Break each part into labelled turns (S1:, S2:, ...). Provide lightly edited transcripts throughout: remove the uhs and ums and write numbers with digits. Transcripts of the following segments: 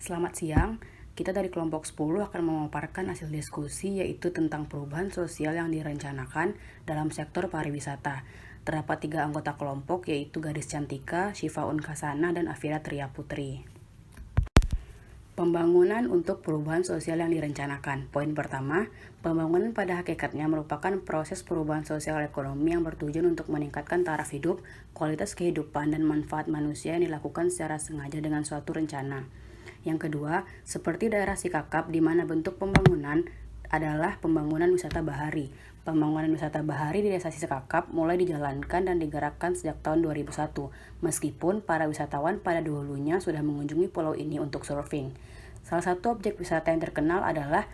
S1: Selamat siang, kita dari kelompok 10 akan memaparkan hasil diskusi yaitu tentang perubahan sosial yang direncanakan dalam sektor pariwisata. Terdapat 3 anggota kelompok yaitu Gadis Cantika, Syifa Unkasana, dan Afira Tria Putri. Pembangunan untuk perubahan sosial yang direncanakan. Poin pertama, pembangunan pada hakikatnya merupakan proses perubahan sosial ekonomi yang bertujuan untuk meningkatkan taraf hidup, kualitas kehidupan, dan manfaat manusia yang dilakukan secara sengaja dengan suatu rencana. Yang kedua, seperti daerah Sikakap di mana bentuk pembangunan adalah pembangunan wisata bahari. Pembangunan wisata bahari di Desa Sikakap mulai dijalankan dan digerakkan sejak tahun 2001, meskipun para wisatawan pada dahulunya sudah mengunjungi pulau ini untuk surfing. Salah satu objek wisata yang terkenal adalah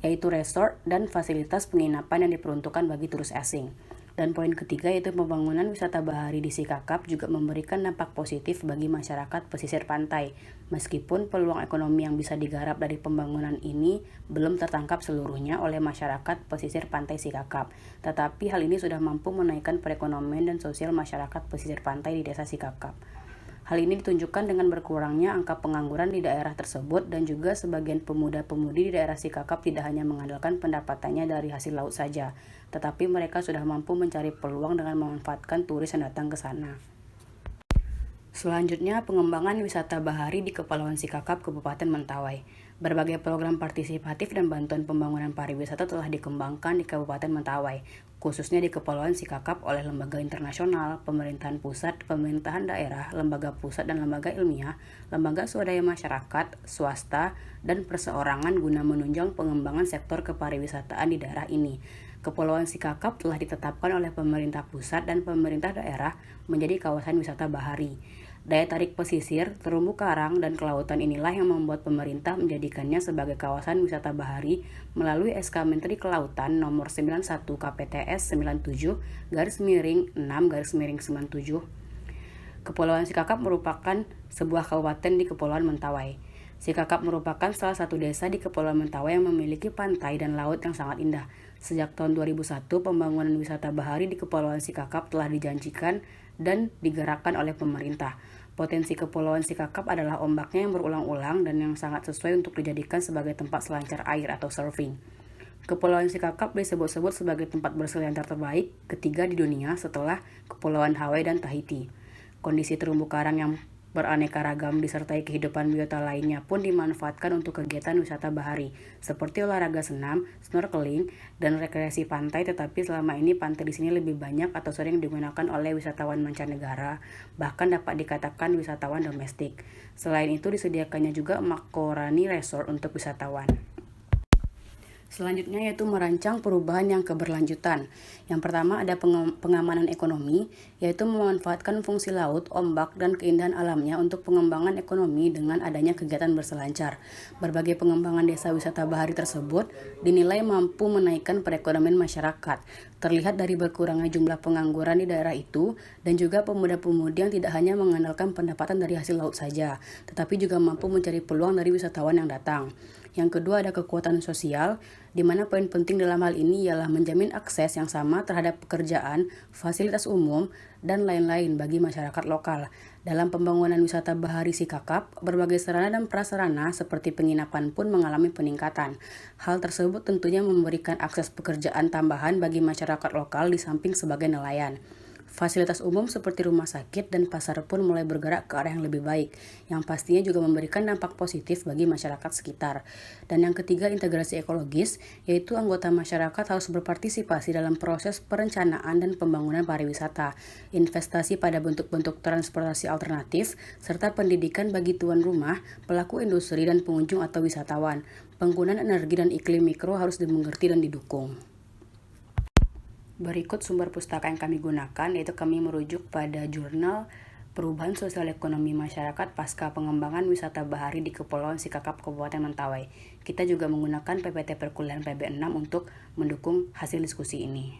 S1: yaitu resort dan fasilitas penginapan yang diperuntukkan bagi turis asing. Dan poin ketiga yaitu pembangunan wisata bahari di Sikakap juga memberikan dampak positif bagi masyarakat pesisir pantai. Meskipun peluang ekonomi yang bisa digarap dari pembangunan ini belum tertangkap seluruhnya oleh masyarakat pesisir pantai Sikakap, tetapi hal ini sudah mampu menaikkan perekonomian dan sosial masyarakat pesisir pantai di Desa Sikakap. Hal ini ditunjukkan dengan berkurangnya angka pengangguran di daerah tersebut dan juga sebagian pemuda-pemudi di daerah Sikakap tidak hanya mengandalkan pendapatannya dari hasil laut saja, tetapi mereka sudah mampu mencari peluang dengan memanfaatkan turis yang datang ke sana. Selanjutnya, pengembangan wisata bahari di Kepulauan Sikakap, Kabupaten Mentawai. Berbagai program partisipatif dan bantuan pembangunan pariwisata telah dikembangkan di Kabupaten Mentawai, khususnya di Kepulauan Sikakap oleh lembaga internasional, pemerintahan pusat, pemerintahan daerah, lembaga pusat dan lembaga ilmiah, lembaga swadaya masyarakat, swasta, dan perseorangan guna menunjang pengembangan sektor kepariwisataan di daerah ini. Kepulauan Sikakap telah ditetapkan oleh pemerintah pusat dan pemerintah daerah menjadi kawasan wisata bahari. Daya tarik pesisir, terumbu karang, dan kelautan inilah yang membuat pemerintah menjadikannya sebagai kawasan wisata bahari melalui SK Menteri Kelautan Nomor 91 KPTS 97/6/97. Kepulauan Sikakap merupakan sebuah kabupaten di Kepulauan Mentawai. Sikakap merupakan salah satu desa di Kepulauan Mentawai yang memiliki pantai dan laut yang sangat indah. Sejak tahun 2001, pembangunan wisata bahari di Kepulauan Sikakap telah dijanjikan dan digerakkan oleh pemerintah. Potensi Kepulauan Sikakap adalah ombaknya yang berulang-ulang dan yang sangat sesuai untuk dijadikan sebagai tempat selancar air atau surfing. Kepulauan Sikakap disebut-sebut sebagai tempat berselancar terbaik ketiga di dunia setelah Kepulauan Hawaii dan Tahiti. Kondisi terumbu karang yang beraneka ragam disertai kehidupan biota lainnya pun dimanfaatkan untuk kegiatan wisata bahari, seperti olahraga senam, snorkeling, dan rekreasi pantai. Tetapi selama ini pantai di sini lebih banyak atau sering digunakan oleh wisatawan mancanegara, bahkan dapat dikatakan wisatawan domestik. Selain itu disediakannya juga Makorani Resort untuk wisatawan. Selanjutnya yaitu merancang perubahan yang keberlanjutan. Yang pertama ada pengamanan ekonomi, yaitu memanfaatkan fungsi laut, ombak, dan keindahan alamnya untuk pengembangan ekonomi dengan adanya kegiatan berselancar. Berbagai pengembangan desa wisata bahari tersebut dinilai mampu menaikkan perekonomian masyarakat. Terlihat dari berkurangnya jumlah pengangguran di daerah itu dan juga pemuda-pemudi yang tidak hanya mengandalkan pendapatan dari hasil laut saja, tetapi juga mampu mencari peluang dari wisatawan yang datang. Yang kedua ada kekuatan sosial, di mana poin penting dalam hal ini ialah menjamin akses yang sama terhadap pekerjaan, fasilitas umum, dan lain-lain bagi masyarakat lokal. Dalam pembangunan wisata bahari Sikakap, berbagai sarana dan prasarana seperti penginapan pun mengalami peningkatan. Hal tersebut tentunya memberikan akses pekerjaan tambahan bagi masyarakat lokal di samping sebagai nelayan. Fasilitas umum seperti rumah sakit dan pasar pun mulai bergerak ke arah yang lebih baik, yang pastinya juga memberikan dampak positif bagi masyarakat sekitar. Dan yang ketiga, integrasi ekologis, yaitu anggota masyarakat harus berpartisipasi dalam proses perencanaan dan pembangunan pariwisata, investasi pada bentuk-bentuk transportasi alternatif, serta pendidikan bagi tuan rumah, pelaku industri, dan pengunjung atau wisatawan. Penggunaan energi dan iklim mikro harus dimengerti dan didukung. Berikut sumber pustaka yang kami gunakan, yaitu kami merujuk pada jurnal Perubahan Sosial Ekonomi Masyarakat Pasca Pengembangan Wisata Bahari di Kepulauan Sikakap, Kabupaten Mentawai. Kita juga menggunakan PPT Perkuliahan PB6 untuk mendukung hasil diskusi ini.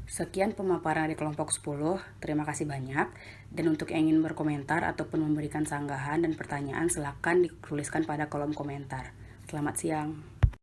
S1: Sekian pemaparan dari kelompok 10, terima kasih banyak. Dan untuk yang ingin berkomentar ataupun memberikan sanggahan dan pertanyaan, silakan dituliskan pada kolom komentar. Selamat siang.